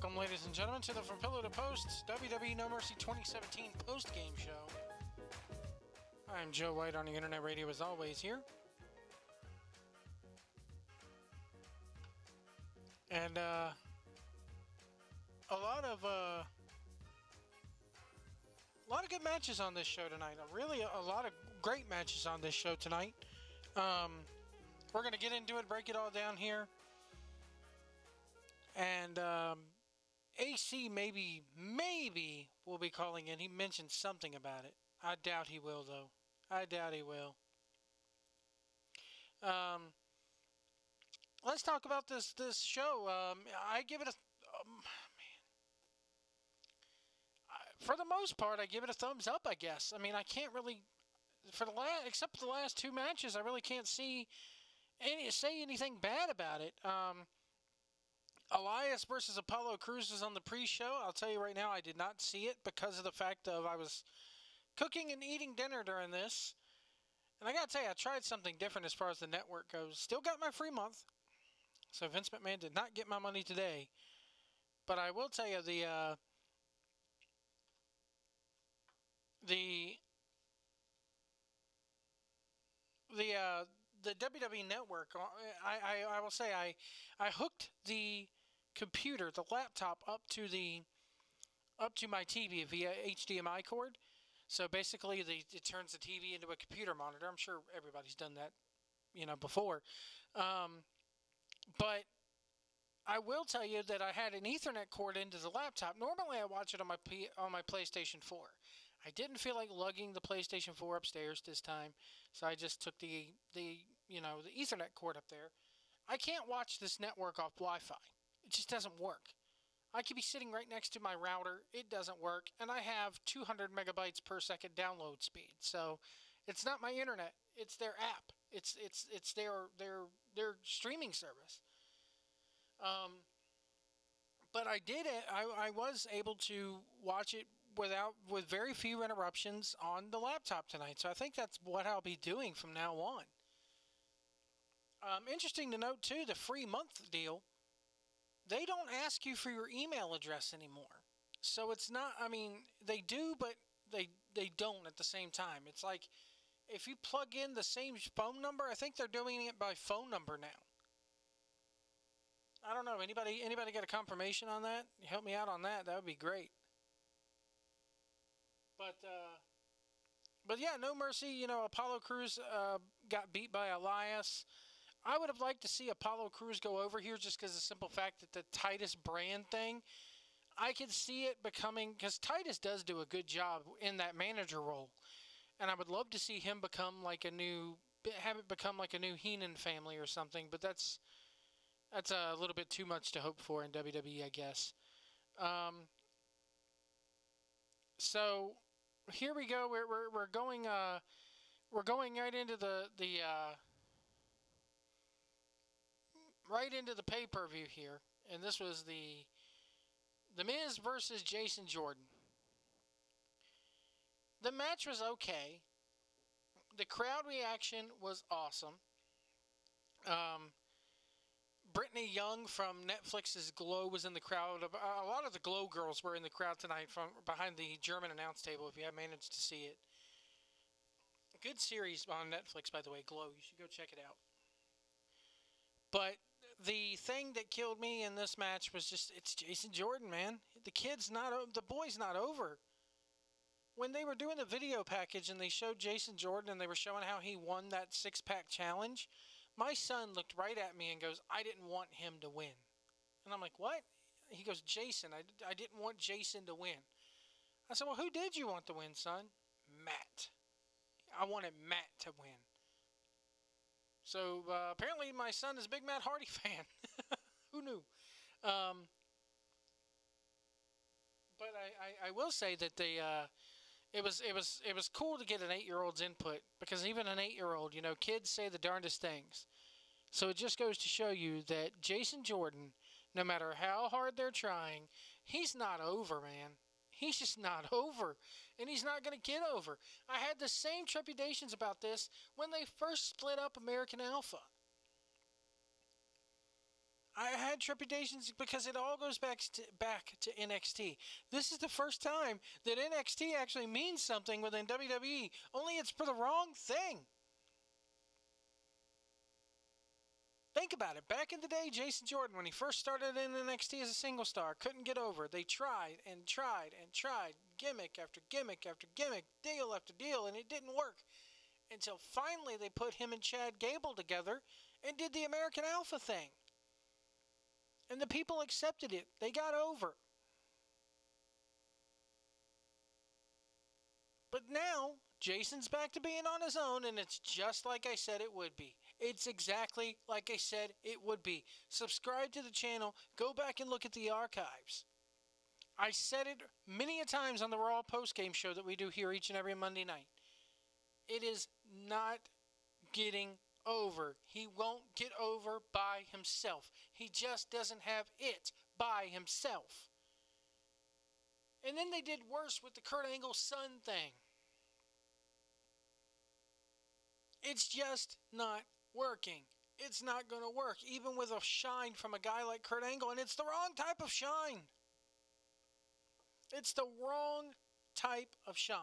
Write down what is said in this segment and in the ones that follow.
Welcome, ladies and gentlemen, to the From Pillow to Post WWE No Mercy 2017 post-game show. I'm Joe White on the Internet Radio, as always, here. And, a lot of good matches on this show tonight. A lot of great matches on this show tonight. We're going to get into it, break it all down here. And AC maybe will be calling in. He mentioned something about it. I doubt he will, though. I doubt he will. Let's talk about this show. I give it a... for the most part, I give it a thumbs up, I guess. I mean, I can't really... except for the last two matches, I really can't say anything bad about it. Elias versus Apollo Crews was on the pre-show. I'll tell you right now, I did not see it because of the fact of I was cooking and eating dinner during this. And I got to tell you, I tried something different as far as the network goes. Still got my free month. So Vince McMahon did not get my money today. But I will tell you, the WWE Network, I will say I hooked the computer, the laptop, up to my TV via HDMI cord. So basically, it turns the TV into a computer monitor. I'm sure everybody's done that, before. But I will tell you that I had an Ethernet cord into the laptop. Normally, I watch it on my PlayStation 4. I didn't feel like lugging the PlayStation 4 upstairs this time, so I just took the Ethernet cord up there. I can't watch this network off Wi-Fi. It just doesn't work. I could be sitting right next to my router. It doesn't work, and I have 200 megabytes per second download speed. So it's not my internet. It's their app. It's their streaming service. But I did it. I was able to watch it with very few interruptions on the laptop tonight. So I think that's what I'll be doing from now on. Interesting to note, too, the free month deal, they don't ask you for your email address anymore. So it's not, they do, but they don't at the same time. It's like if you plug in the same phone number, I think they're doing it by phone number now. I don't know. Anybody get a confirmation on that? Help me out on that. That would be great. But yeah, No Mercy, Apollo Crews got beat by Elias. I would have liked to see Apollo Crews go over here just because of the simple fact that the Titus brand thing, I could see it becoming, because Titus does do a good job in that manager role. And I would love to see him become like have it become like a new Heenan family or something, but that's a little bit too much to hope for in WWE, I guess. So here we go. We're going right into the pay-per-view here, and this was the Miz versus Jason Jordan. The match was okay. The crowd reaction was awesome. Brittany Young from Netflix's Glow was in the crowd. A lot of the Glow girls were in the crowd tonight from behind the German announce table, if you have managed to see it. Good series on Netflix, by the way, Glow. You should go check it out. But the thing that killed me in this match was it's Jason Jordan, man. The boy's not over. When they were doing the video package and they showed Jason Jordan and they were showing how he won that six-pack challenge, my son looked right at me and goes, I didn't want him to win. And I'm like, what? He goes, Jason. I didn't want Jason to win. I said, well, who did you want to win, son? Matt. I wanted Matt to win. So apparently my son is a big Matt Hardy fan. Who knew? But I will say that it was cool to get an 8-year-old's input, because even an 8-year-old, kids say the darndest things. So it just goes to show you that Jason Jordan, no matter how hard they're trying, he's not over, man. He's just not over, and he's not going to get over. I had the same trepidations about this when they first split up American Alpha. I had trepidations because it all goes back to NXT. This is the first time that NXT actually means something within WWE, only it's for the wrong thing. Think about it. Back in the day, Jason Jordan, when he first started in NXT as a single star, couldn't get over. They tried and tried and tried, gimmick after gimmick after gimmick, deal after deal, and it didn't work. Until finally they put him and Chad Gable together and did the American Alpha thing. And the people accepted it. They got over. But now, Jason's back to being on his own, and it's just like I said it would be. It's exactly like I said it would be. Subscribe to the channel. Go back and look at the archives. I said it many a times on the Raw postgame show that we do here each and every Monday night. It is not getting over. He won't get over by himself. He just doesn't have it by himself. And then they did worse with the Kurt Angle son thing. It's just not working. It's not going to work, even with a shine from a guy like Kurt Angle, and it's the wrong type of shine. It's the wrong type of shine.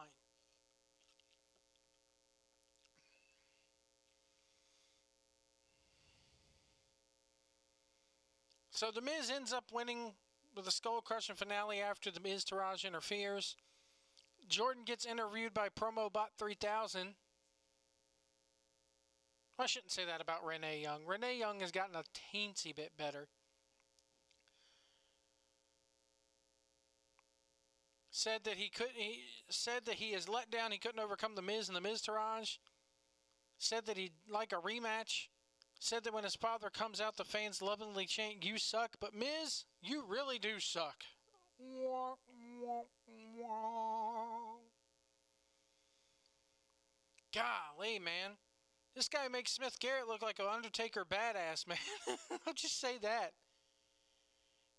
So The Miz ends up winning with a skull-crushing finale after The Miz Taraj interferes. Jordan gets interviewed by Promo Bot 3000. I shouldn't say that about Renee Young. Renee Young has gotten a teensy bit better. Said that he is let down. He couldn't overcome The Miz and The Miz Taraj. Said that he'd like a rematch. Said that when his father comes out, the fans lovingly chant, "You suck." But Miz, you really do suck. Wah, wah, wah. Golly, man. This guy makes Smith Garrett look like an Undertaker badass, man. I'll just say that.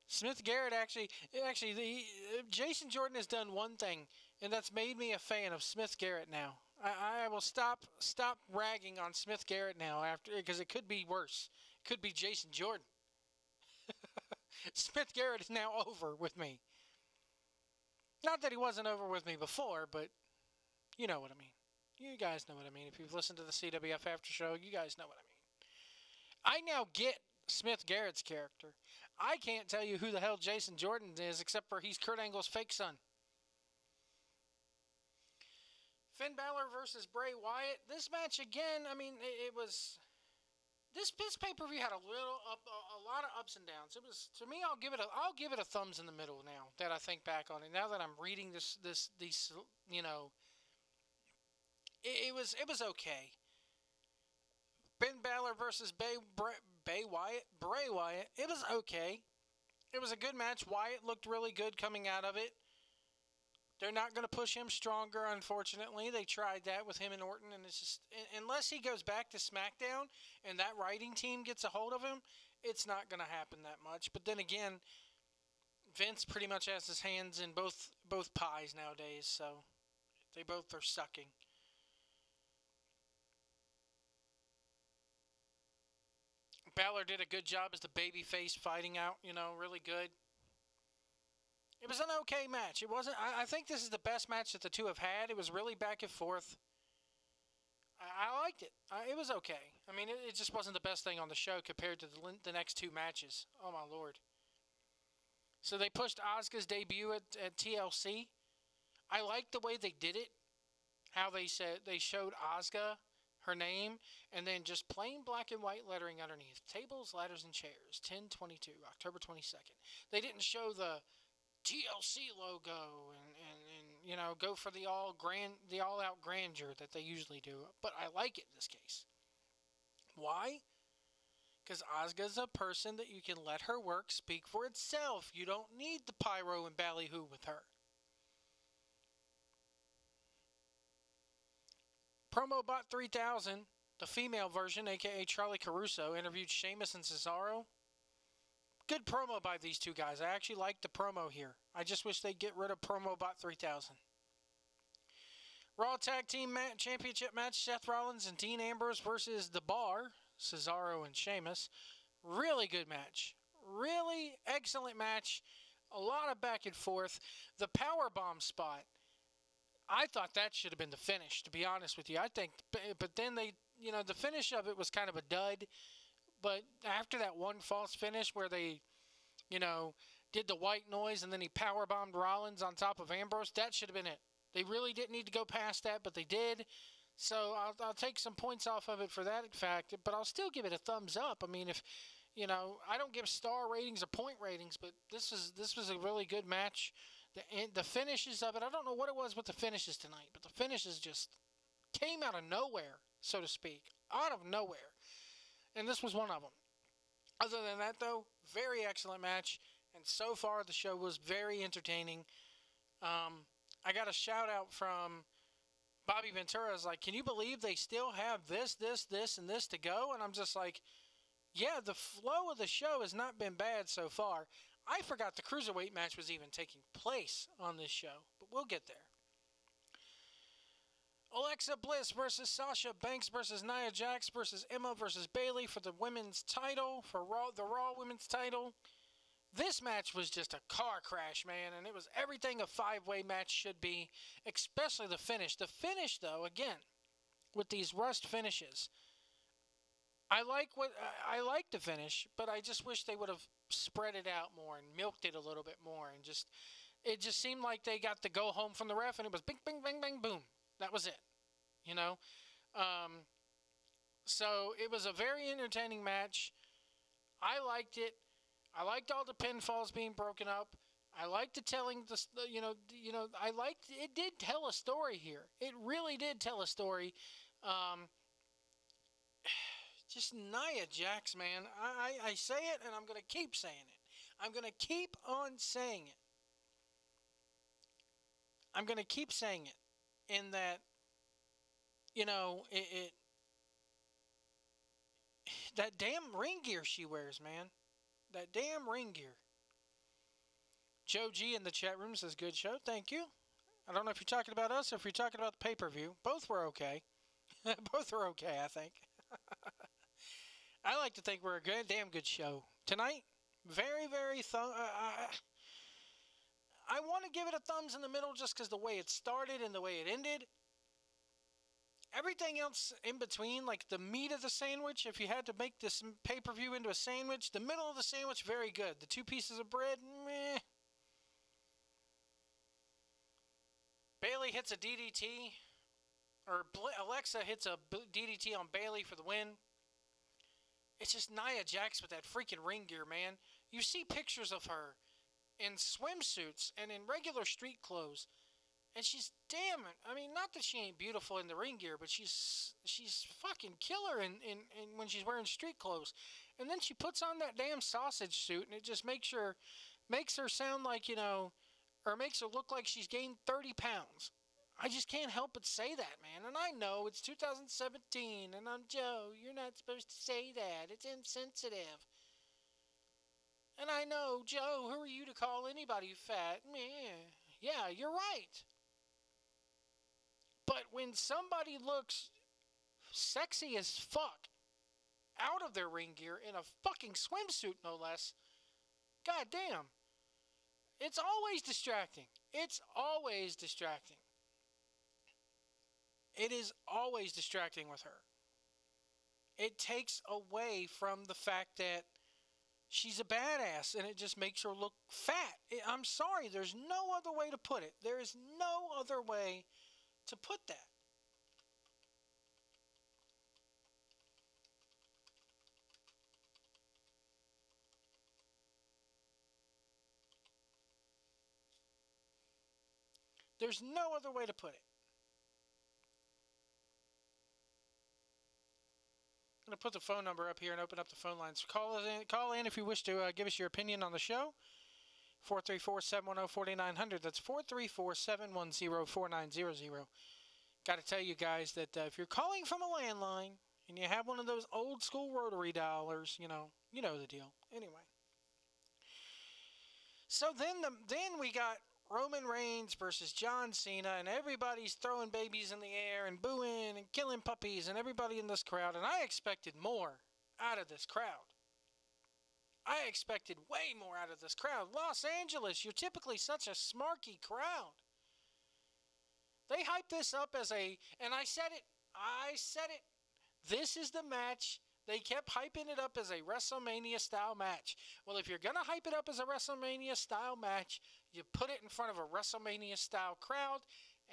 Smith Garrett Jason Jordan has done one thing, and that's made me a fan of Smith Garrett now. I will stop ragging on Smith Garrett now because it could be worse. It could be Jason Jordan. Smith Garrett is now over with me. Not that he wasn't over with me before, but you know what I mean. You guys know what I mean. If you've listened to the CWF After Show, you guys know what I mean. I now get Smith Garrett's character. I can't tell you who the hell Jason Jordan is, except for he's Kurt Angle's fake son. Finn Balor versus Bray Wyatt. This match again, I mean, it was. This pay-per-view had a lot of ups and downs. It was, to me, I'll give it a thumbs in the middle now that I think back on it. Now that I'm reading these, you know, it was okay. Finn Balor versus Bray Wyatt. It was okay. It was a good match. Wyatt looked really good coming out of it. They're not going to push him stronger, unfortunately. They tried that with him and Orton, and it's just, unless he goes back to SmackDown and that writing team gets a hold of him, it's not going to happen that much. But then again, Vince pretty much has his hands in both pies nowadays, so they both are sucking. Balor did a good job as the babyface fighting out, you know, really good. It was an okay match. It wasn't. I think this is the best match that the two have had. It was really back and forth. I liked it. It was okay. I mean, it just wasn't the best thing on the show compared to the next two matches. Oh, my Lord. So they pushed Asuka's debut at TLC. I liked the way they did it. How they showed Asuka, her name, and then just plain black and white lettering underneath. Tables, ladders, and chairs. 10/22, October 22nd. They didn't show the TLC logo and you know, go for the all-out grandeur that they usually do. But I like it in this case. Why? Because Asuka's a person that you can let her work speak for itself. You don't need the pyro and ballyhoo with her. Promo Bot 3000, the female version, a.k.a. Charlie Caruso, interviewed Sheamus and Cesaro. Good promo by these two guys. I actually like the promo here. I just wish they'd get rid of Promo Bot 3000. Raw Tag Team Championship match, Seth Rollins and Dean Ambrose versus The Bar, Cesaro and Sheamus. Really good match. Really excellent match. A lot of back and forth. The power bomb spot. I thought that should have been the finish, to be honest with you. I think, but then the finish of it was kind of a dud. But after that one false finish where they, you know, did the white noise and then he power bombed Rollins on top of Ambrose, that should have been it. They really didn't need to go past that, but they did. So I'll take some points off of it for that fact, but I'll still give it a thumbs up. I mean, if I don't give star ratings or point ratings, but this was a really good match. The finishes of it, I don't know what it was with the finishes tonight, but the finishes just came out of nowhere, so to speak, out of nowhere. And this was one of them. Other than that, though, very excellent match. And so far, the show was very entertaining. I got a shout out from Bobby Ventura. Is like, can you believe they still have this, and this to go? And I'm just like, yeah, the flow of the show has not been bad so far. I forgot the Cruiserweight match was even taking place on this show, but we'll get there. Alexa Bliss versus Sasha Banks versus Nia Jax versus Emma versus Bayley for the women's title, for the Raw women's title. This match was just a car crash, man, and it was everything a five-way match should be, especially the finish. The finish, though, again, with these rushed finishes, I like the finish, but I just wish they would have spread it out more and milked it a little bit more, and it just seemed like they got the go home from the ref, and it was bing, bing, bang, bang, boom. That was it, So it was a very entertaining match. I liked it. I liked all the pinfalls being broken up. I liked the telling, I liked, it did tell a story here. It really did tell a story. Just Nia Jax, man. I say it, and I'm going to keep saying it. I'm going to keep on saying it. I'm going to keep saying it. In that, that damn ring gear she wears, man. That damn ring gear. Joe G in the chat room says, good show. Thank you. I don't know if you're talking about us or if you're talking about the pay-per-view. Both were okay. Both were okay, I think. I like to think we're a damn good show. Tonight, very, very I want to give it a thumbs in the middle just because the way it started and the way it ended. Everything else in between, like the meat of the sandwich, if you had to make this pay-per-view into a sandwich, the middle of the sandwich, very good. The two pieces of bread, meh. Bayley hits a DDT, or Alexa hits a DDT on Bayley for the win. It's just Nia Jax with that freaking ring gear, man. You see pictures of her in swimsuits and in regular street clothes. And she's damn it. I mean, not that she ain't beautiful in the ring gear, but she's fucking killer in when she's wearing street clothes. And then she puts on that damn sausage suit, and it just makes her sound like, or makes her look like she's gained 30 pounds. I just can't help but say that, man. And I know it's 2017, and I'm Joe. You're not supposed to say that. It's insensitive. And I know, Joe, who are you to call anybody fat? Meh. Yeah, you're right. But when somebody looks sexy as fuck out of their ring gear in a fucking swimsuit, no less, goddamn, it's always distracting. It's always distracting. It is always distracting with her. It takes away from the fact that she's a badass, and it just makes her look fat. I'm sorry, there's no other way to put it. There is no other way to put that. There's no other way to put it. I'm going to put the phone number up here and open up the phone lines. Call in if you wish to give us your opinion on the show. 434-710-4900. That's 434-710-4900. Got to tell you guys that if you're calling from a landline and you have one of those old school rotary dialers, you know the deal. Anyway. So then we got Roman Reigns versus John Cena, and everybody's throwing babies in the air and booing and killing puppies and everybody in this crowd, and I expected more out of this crowd. I expected way more out of this crowd. Los Angeles, you're typically such a smarky crowd. They hyped this up as and I said it, this is the match. They kept hyping it up as a WrestleMania style match. Well, if you're going to hype it up as a WrestleMania style match, you put it in front of a WrestleMania style crowd.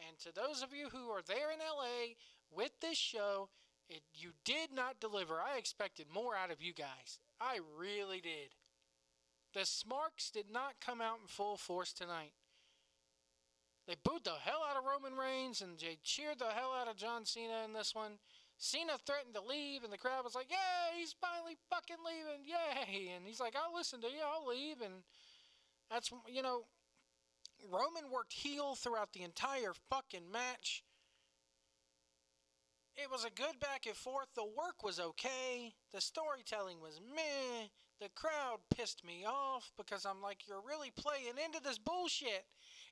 And to those of you who are there in LA with this show, you did not deliver. I expected more out of you guys. I really did. The Smarks did not come out in full force tonight. They booed the hell out of Roman Reigns and they cheered the hell out of John Cena in this one. Cena threatened to leave and the crowd was like, yay, he's finally fucking leaving, yay. And he's like, I'll listen to you, I'll leave. And that's, Roman worked heel throughout the entire fucking match. It was a good back and forth. The work was okay. The storytelling was meh. The crowd pissed me off because I'm like, you're really playing into this bullshit.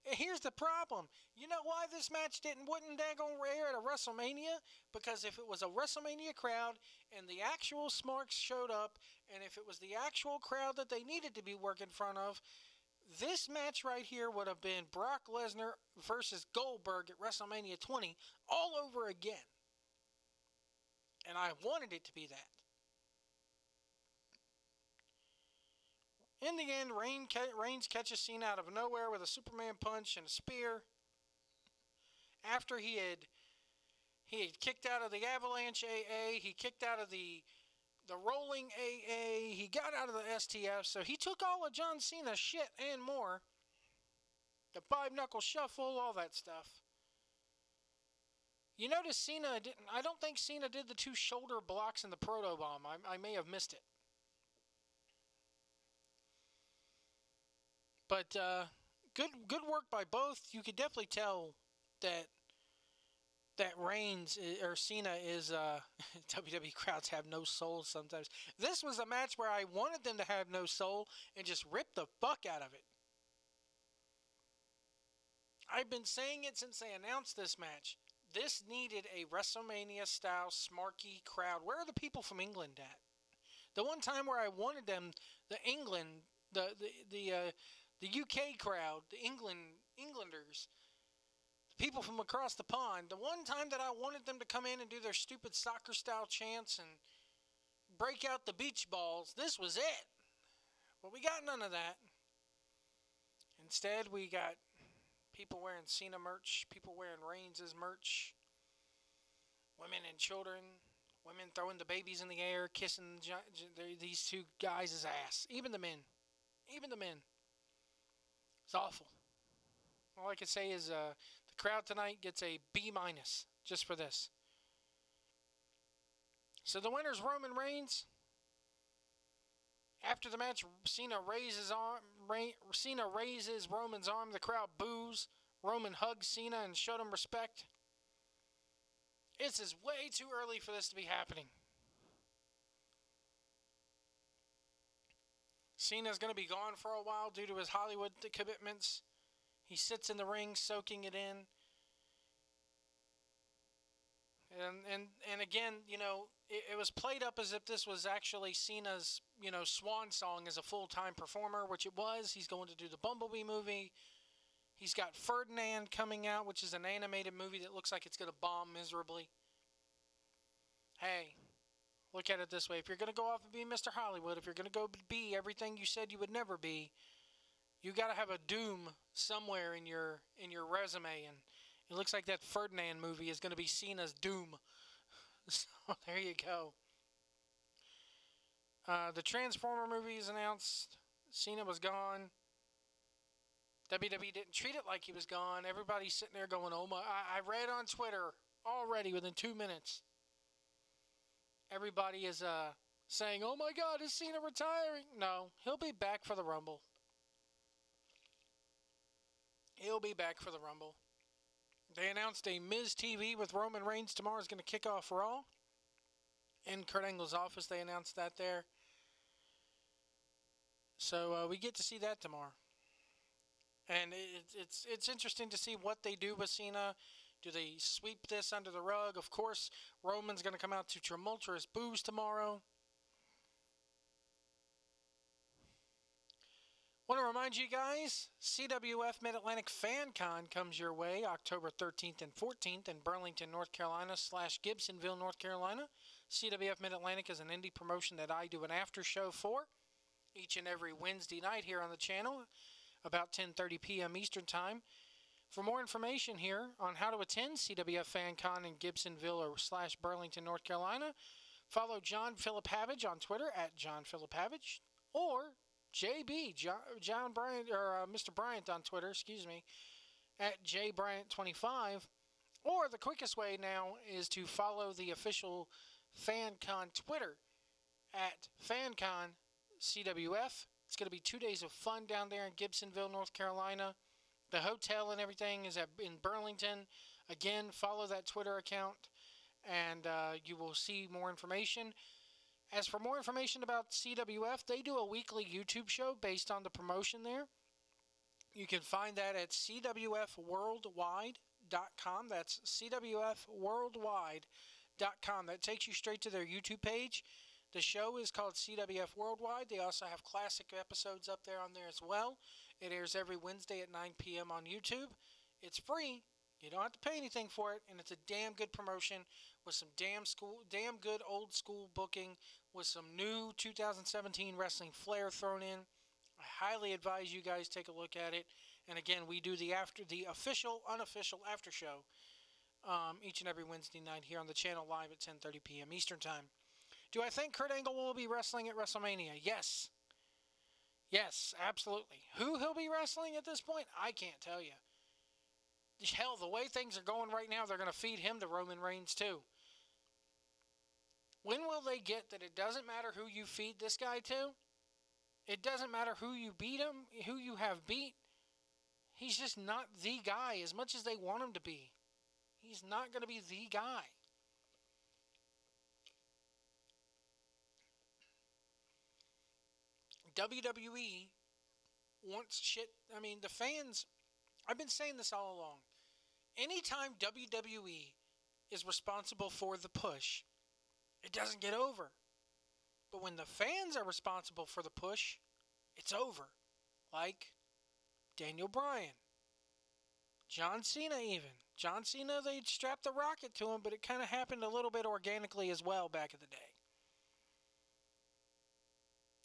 And here's the problem. You know why this match wouldn't daggone air at a WrestleMania? Because if it was a WrestleMania crowd and the actual Smarks showed up, and if it was the actual crowd that they needed to be working in front of, this match right here would have been Brock Lesnar versus Goldberg at WrestleMania 20 all over again. And I wanted it to be that. In the end, Reigns catches Cena out of nowhere with a Superman punch and a spear. After he had kicked out of the Avalanche AA, he kicked out of the Rolling AA, he got out of the STF, so he took all of John Cena's shit and more. The 5-knuckle shuffle, all that stuff. You notice I don't think Cena did the 2 shoulder blocks in the proto bomb. I may have missed it. But good work by both. You could definitely tell that Reigns or Cena is WWE crowds have no soul sometimes. This was a match where I wanted them to have no soul and just rip the fuck out of it. I've been saying it since they announced this match. This needed a WrestleMania-style smarky crowd. Where are the people from England at? The one time where I wanted them, the UK crowd, the Englanders, the people from across the pond, the one time that I wanted them to come in and do their stupid soccer-style chants and break out the beach balls, this was it. But we got none of that. Instead, we got people wearing Cena merch, people wearing Reigns' merch, women and children, women throwing the babies in the air, kissing these 2 guys' ass. Even the men. It's awful. All I can say is the crowd tonight gets a B- just for this. So the winner's Roman Reigns. After the match, Cena raises Roman's arm. The crowd boos. Roman hugs Cena and showed him respect. It's way too early for this to be happening. Cena's going to be gone for a while due to his Hollywood commitments. He sits in the ring soaking it in. And again, it was played up as if this was actually Cena's, swan song as a full-time performer, which it was. He's going to do the Bumblebee movie. He's got Ferdinand coming out, which is an animated movie that looks like it's going to bomb miserably. Hey, look at it this way. If you're going to go off and be Mr. Hollywood, if you're going to go be everything you said you would never be, you got to have a doom somewhere in your resume, and it looks like that Ferdinand movie is going to be Cena's doom. So there you go. The Transformer movie is announced. Cena was gone. WWE didn't treat it like he was gone. Everybody's sitting there going, oh my, I read on Twitter already within 2 minutes. Everybody is saying, oh my God, is Cena retiring? No, he'll be back for the Rumble. He'll be back for the Rumble. They announced a Miz TV with Roman Reigns tomorrow is going to kick off Raw. In Kurt Angle's office, they announced that there. So we get to see that tomorrow. And it's interesting to see what they do with Cena. Do they sweep this under the rug? Of course, Roman's going to come out to tumultuous boos tomorrow. Want to remind you guys, CWF Mid-Atlantic Fan Con comes your way October 13th and 14th in Burlington, North Carolina / Gibsonville, North Carolina. CWF Mid-Atlantic is an indie promotion that I do an after show for each and every Wednesday night here on the channel about 10:30 p.m. Eastern Time. For more information here on how to attend CWF Fan Con in Gibsonville or / Burlington, North Carolina, follow John Philip Havage on Twitter at John Philip Havage or JB, John Bryant, or Mr. Bryant on Twitter, at JBryant25. Or the quickest way now is to follow the official FanCon Twitter at FanCon CWF. It's going to be 2 days of fun down there in Gibsonville, North Carolina. The hotel and everything is in Burlington. Again, follow that Twitter account and you will see more information. As for more information about CWF, they do a weekly YouTube show based on the promotion there. You can find that at cwfworldwide.com. That's cwfworldwide.com. That takes you straight to their YouTube page. The show is called CWF Worldwide. They also have classic episodes up there on there as well. It airs every Wednesday at 9 p.m. on YouTube. It's free. You don't have to pay anything for it, and it's a damn good promotion with some damn good old school booking with some new 2017 wrestling flair thrown in. I highly advise you guys take a look at it. And again, we do the official, unofficial after show each and every Wednesday night here on the channel live at 10:30 p.m. Eastern Time. Do I think Kurt Angle will be wrestling at WrestleMania? Yes. Yes, absolutely. Who he'll be wrestling at this point, I can't tell you. Hell, the way things are going right now, they're going to feed him to Roman Reigns too. When will they get that it doesn't matter who you feed this guy to? It doesn't matter who you beat him, who you have beat. He's just not the guy as much as they want him to be. He's not going to be the guy. WWE wants shit. I mean, the fans, I've been saying this all along. Anytime WWE is responsible for the push, it doesn't get over. But when the fans are responsible for the push, it's over. Like Daniel Bryan, John Cena even. John Cena, they strapped the rocket to him, but it kind of happened a little bit organically as well back in the day.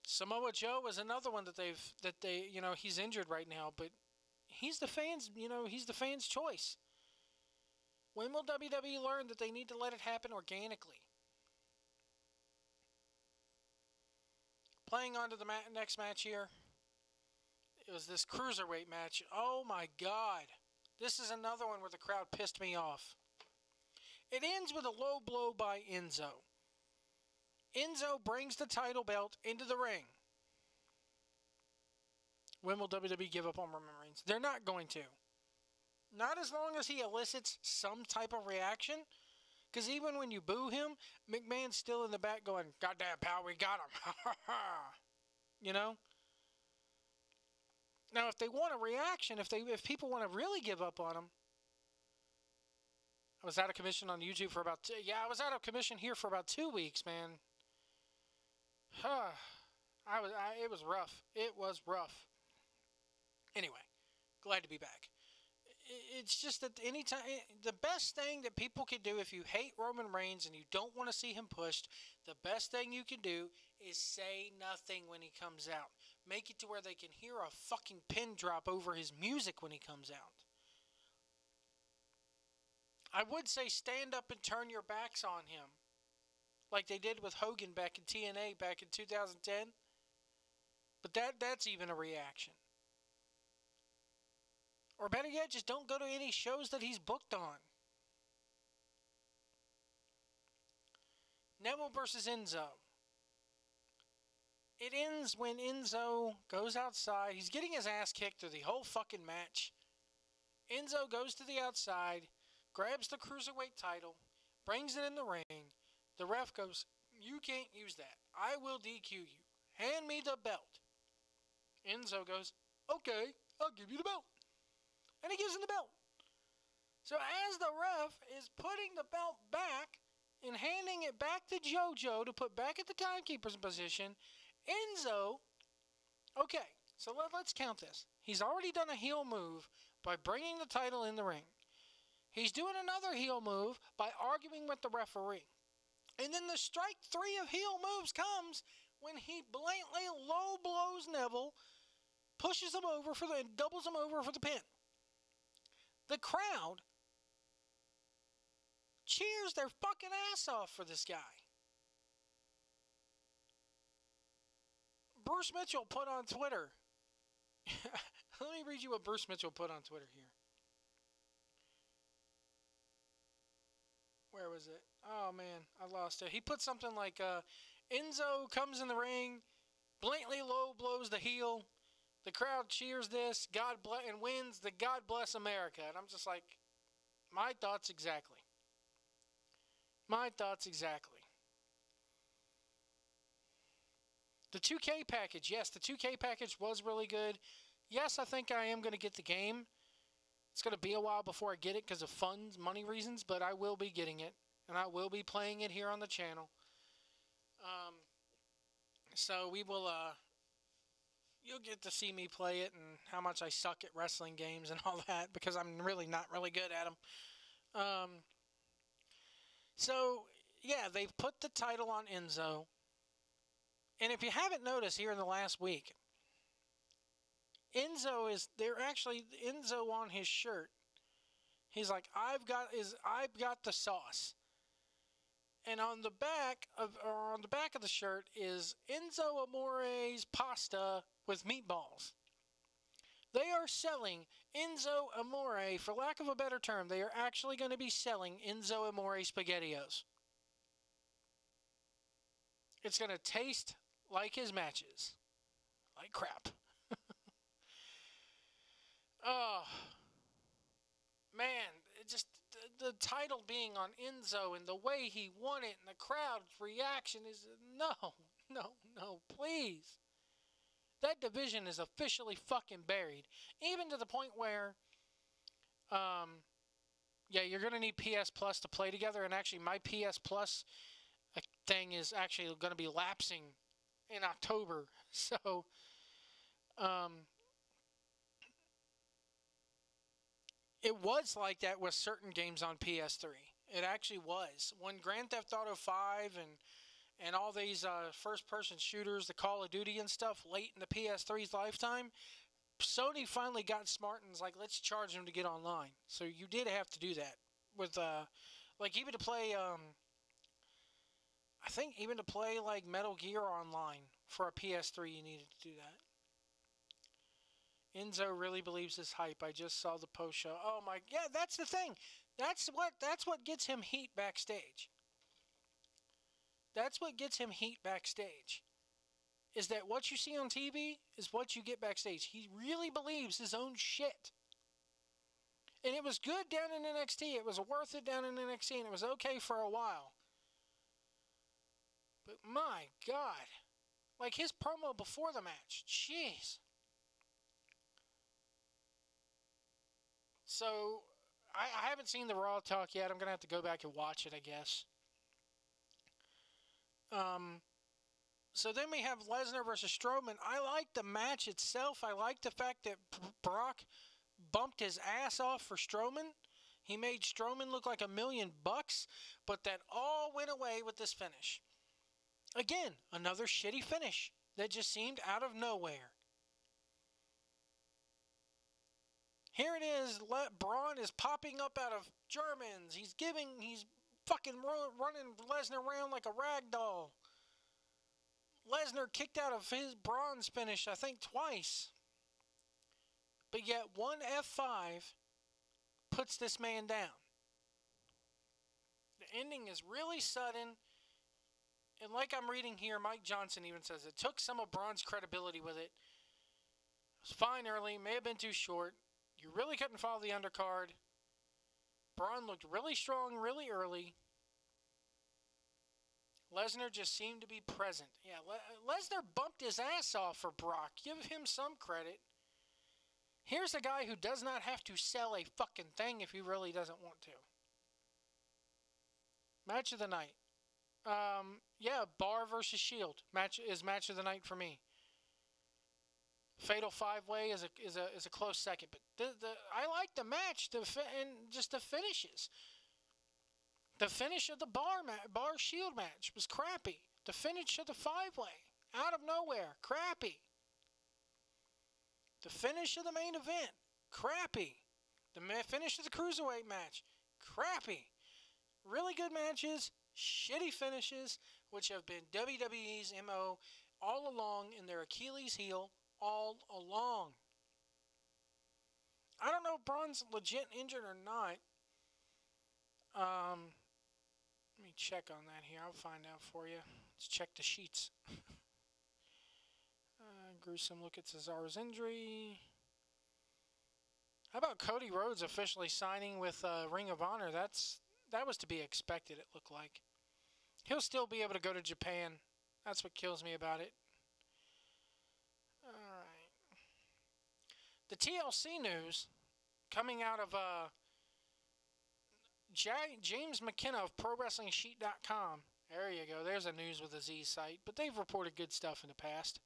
Samoa Joe was another one that they, he's injured right now, but he's the fans' choice. When will WWE learn that they need to let it happen organically? Playing on to the next match here. It was this cruiserweight match. Oh my God. This is another one where the crowd pissed me off. It ends with a low blow by Enzo. Enzo brings the title belt into the ring. When will WWE give up on Roman Reigns? They're not going to. Not as long as he elicits some type of reaction. Because even when you boo him, McMahon's still in the back going, "Goddamn, pal, we got him." You know? Now, if they want a reaction, if people want to really give up on him, I was out of commission on YouTube for about I was out of commission here for about 2 weeks, man. It was rough. It was rough. Anyway, glad to be back. It's just that anytime, the best thing that people can do if you hate Roman Reigns and you don't want to see him pushed, the best thing you can do is say nothing when he comes out. Make it to where they can hear a fucking pin drop over his music when he comes out. I would say stand up and turn your backs on him, like they did with Hogan back in TNA back in 2010. But that's even a reaction. Or better yet, just don't go to any shows that he's booked on. Neville versus Enzo. It ends when Enzo goes outside. He's getting his ass kicked through the whole fucking match. Enzo goes to the outside, grabs the cruiserweight title, brings it in the ring. The ref goes, "You can't use that. I will DQ you. Hand me the belt." Enzo goes, "Okay, I'll give you the belt." And he gives him the belt. So as the ref is putting the belt back and handing it back to JoJo to put back at the timekeeper's position, Enzo... Okay, So let's count this. He's already done a heel move by bringing the title in the ring. He's doing another heel move by arguing with the referee. And then the strike 3 of heel moves comes when he blatantly low blows Neville, pushes him over and doubles him over for the pin. The crowd cheers their fucking ass off for this guy. Bruce Mitchell put on Twitter. Let me read you what Bruce Mitchell put on Twitter here. Where was it? Oh, man, I lost it. He put something like, Enzo comes in the ring, blatantly low blows the heel. The crowd cheers this, and wins the God Bless America. And I'm just like, my thoughts exactly. My thoughts exactly. The 2K package, yes, the 2K package was really good. Yes, I think I am going to get the game. It's going to be a while before I get it because of funds, money reasons, but I will be getting it, and I will be playing it here on the channel. So we will, you'll get to see me play it and how much I suck at wrestling games and all that because I'm really not really good at them. So, yeah, they've put the title on Enzo. And if you haven't noticed here in the last week, Enzo on his shirt. He's like, I've got the sauce. And on the back of the shirt is Enzo Amore's pasta with meatballs. They are selling Enzo Amore, for lack of a better term, they are actually going to be selling Enzo Amore SpaghettiOs. It's going to taste like his matches. Like crap. Oh, man, it just the title being on Enzo and the way he won it and the crowd's reaction is no, please. That division is officially fucking buried. Even to the point where, you're going to need PS Plus to play together. And actually, my PS Plus thing is actually going to be lapsing in October. So, it was like that with certain games on PS3. It actually was. When Grand Theft Auto 5 and all these first-person shooters, the Call of Duty and stuff, late in the PS3's lifetime, Sony finally got smart and was like, let's charge them to get online. So you did have to do that. With, even to play, I think even to play, like, Metal Gear Online for a PS3, you needed to do that. Enzo really believes his hype. I just saw the post show. Oh my, yeah, that's the thing. That's what gets him heat backstage. That's what gets him heat backstage. Is that what you see on TV is what you get backstage. He really believes his own shit. And it was good down in NXT. It was worth it down in NXT, and it was okay for a while. But my God. Like his promo before the match. Jeez. So, I haven't seen the Raw talk yet. I'm going to have to go back and watch it, I guess. So then we have Lesnar versus Strowman. I like the match itself. I like the fact that Brock bumped his ass off for Strowman. He made Strowman look like $1 million, but that all went away with this finish. Again, another shitty finish that just seemed out of nowhere. Here it is. Braun is popping up out of Germans. He's fucking running Lesnar around like a rag doll. Lesnar kicked out of his Braun's finish, I think, twice. But yet one F5 puts this man down. The ending is really sudden. And like I'm reading here, Mike Johnson even says it took some of Braun's credibility with it. It was fine early, may have been too short. You really couldn't follow the undercard. Braun looked really strong really early. Lesnar just seemed to be present. Yeah, Lesnar bumped his ass off for Brock. Give him some credit. Here's a guy who does not have to sell a fucking thing if he really doesn't want to. Match of the night. Bar versus Shield. Match of the night for me. Fatal five way is a close second, but I like the match, and just the finishes. The finish of the bar shield match was crappy. The finish of the five way, out of nowhere, crappy. The finish of the main event, crappy. The finish of the cruiserweight match, crappy. Really good matches, shitty finishes, which have been WWE's MO all along, in their Achilles heel all along. I don't know if Braun's legit injured or not. Let me check on that here. I'll find out for you. Let's check the sheets. Gruesome look at Cesaro's injury. How about Cody Rhodes officially signing with Ring of Honor? That was to be expected, it looked like. He'll still be able to go to Japan. That's what kills me about it. Alright. The TLC news coming out of James McKenna of ProWrestlingSheet.com. There you go. There's a news with a Z site. But they've reported good stuff in the past.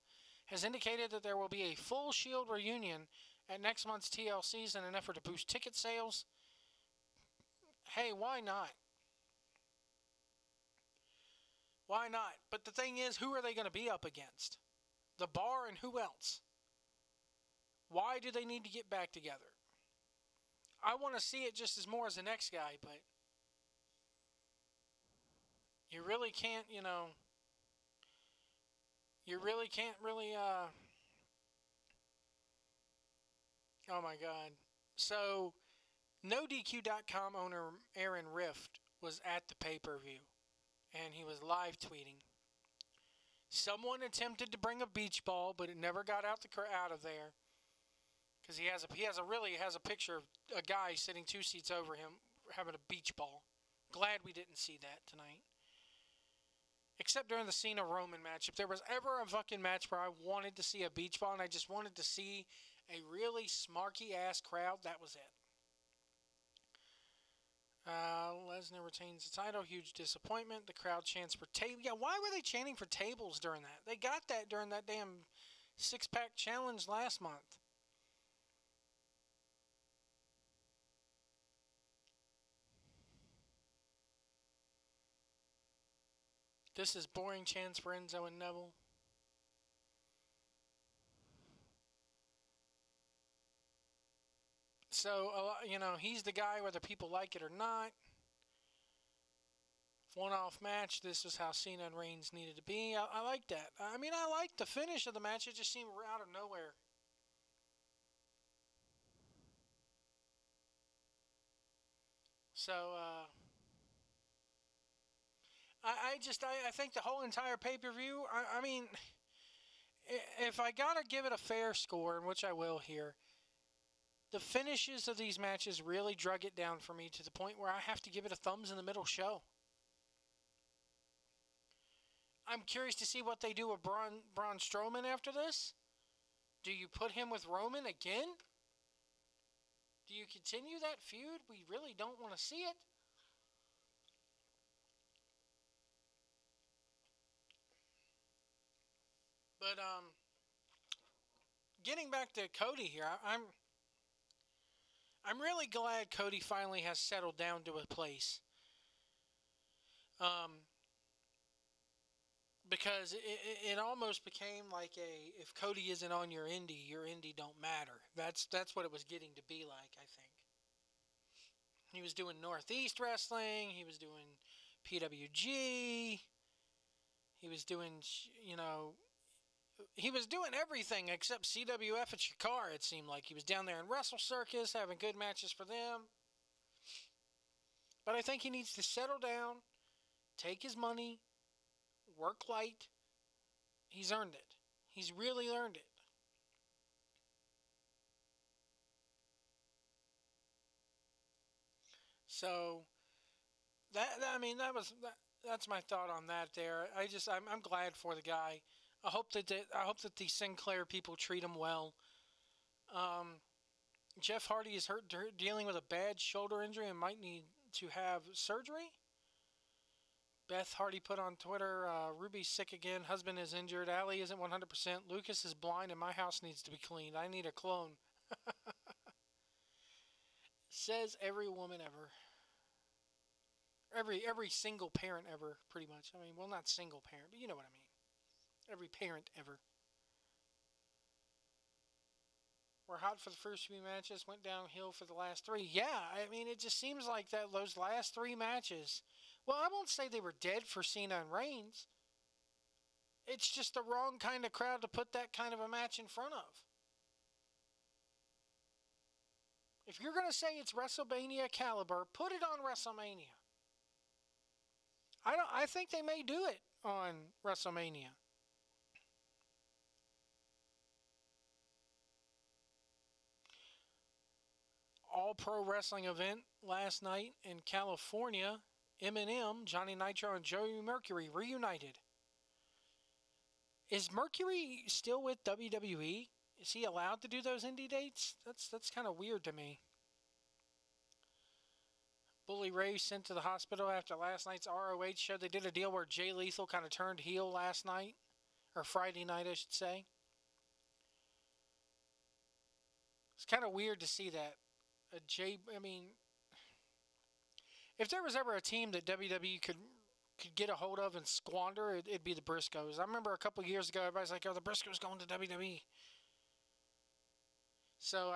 Has indicated that there will be a full Shield reunion at next month's TLCs in an effort to boost ticket sales. Hey, why not? Why not? But the thing is, who are they going to be up against? The Bar and who else? Why do they need to get back together? I want to see it just as more as the next guy, but you really can't, you really can't oh my God. So, NoDQ.com owner Aaron Rift was at the pay-per-view, and he was live tweeting. Someone attempted to bring a beach ball, but it never got out of there. Because he has a picture of a guy sitting 2 seats over him having a beach ball. Glad we didn't see that tonight. Except during the Cena Roman match. If there was ever a fucking match where I wanted to see a beach ball and I just wanted to see a really smarky ass crowd, that was it. Lesnar retains the title. Huge disappointment. The crowd chants for tables. Yeah, why were they chanting for tables during that? They got that during that damn 6-pack challenge last month. This is boring chants for Enzo and Neville. So, he's the guy whether people like it or not. One-off match. This is how Cena and Reigns needed to be. I like that. I mean, I like the finish of the match. It just seemed out of nowhere. So, I think the whole entire pay-per-view, I mean, if I gotta give it a fair score, which I will here, the finishes of these matches really drug it down for me to the point where I have to give it a thumbs in the middle show. I'm curious to see what they do with Braun Strowman after this. Do you put him with Roman again? Do you continue that feud? We really don't want to see it. But getting back to Cody here, I'm really glad Cody finally has settled down to a place. Because it almost became like if Cody isn't on your indie don't matter. That's what it was getting to be like, I think. He was doing Northeast Wrestling. He was doing PWG. He was doing, he was doing everything except CWF at Shikara, it seemed like. He was down there in Wrestle Circus, having good matches for them. But I think he needs to settle down, take his money, work light. He's earned it. He's really earned it. So, that's my thought on that there. I'm glad for the guy. I hope that the Sinclair people treat him well. Jeff Hardy is dealing with a bad shoulder injury and might need to have surgery. Beth Hardy put on Twitter, Ruby's sick again. Husband is injured. Allie isn't 100%. Lucas is blind and my house needs to be cleaned. I need a clone. Says every woman ever. Every single parent ever, pretty much. I mean, well, not single parent, but you know what I mean. Every parent ever. We're hot for the first few matches, went downhill for the last three. Yeah, I mean, it just seems like that those last three matches. Well, I won't say they were dead for Cena and Reigns. It's just the wrong kind of crowd to put that kind of a match in front of. If you're going to say it's WrestleMania caliber, put it on WrestleMania. I think they may do it on WrestleMania. All pro wrestling event last night in California. Eminem, Johnny Nitro, and Joey Mercury reunited. Is Mercury still with WWE? Is he allowed to do those indie dates? That's kind of weird to me. Bully Ray sent to the hospital after last night's ROH show. They did a deal where Jay Lethal kind of turned heel last night. Or Friday night, I should say. It's kind of weird to see that. I mean, if there was ever a team that WWE could get a hold of and squander, it'd be the Briscoes. I remember a couple years ago, everybody's like, oh, the Briscoes going to WWE. So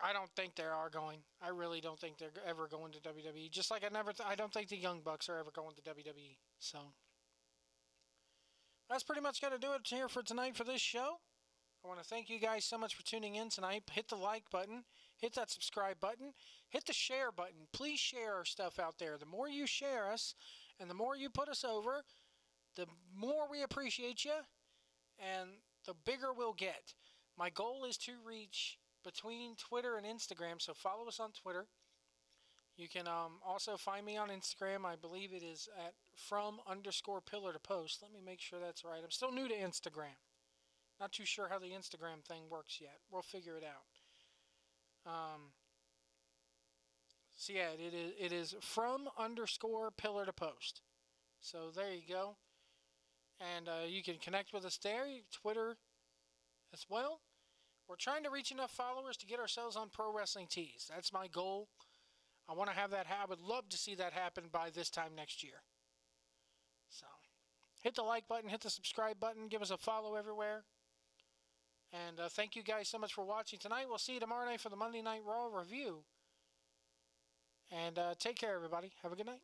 I don't think they are going. I really don't think they're ever going to WWE. Just like I don't think the Young Bucks are ever going to WWE. So that's pretty much going to do it here for tonight for this show. I want to thank you guys so much for tuning in tonight. Hit the like button. Hit that subscribe button. Hit the share button. Please share our stuff out there. The more you share us and the more you put us over, the more we appreciate you and the bigger we'll get. My goal is to reach between Twitter and Instagram, so follow us on Twitter. You can also find me on Instagram. I believe it is at @from_pillar to post. Let me make sure that's right. I'm still new to Instagram. Not too sure how the Instagram thing works yet. We'll figure it out. So yeah, it is @from_pillar to post. So there you go. And you can connect with us there. Twitter as well. We're trying to reach enough followers to get ourselves on Pro Wrestling Tees. That's my goal. I want to have that happen. I would love to see that happen by this time next year. So hit the like button, hit the subscribe button, give us a follow everywhere. And thank you guys so much for watching tonight. We'll see you tomorrow night for the Monday Night Raw review. And take care, everybody. Have a good night.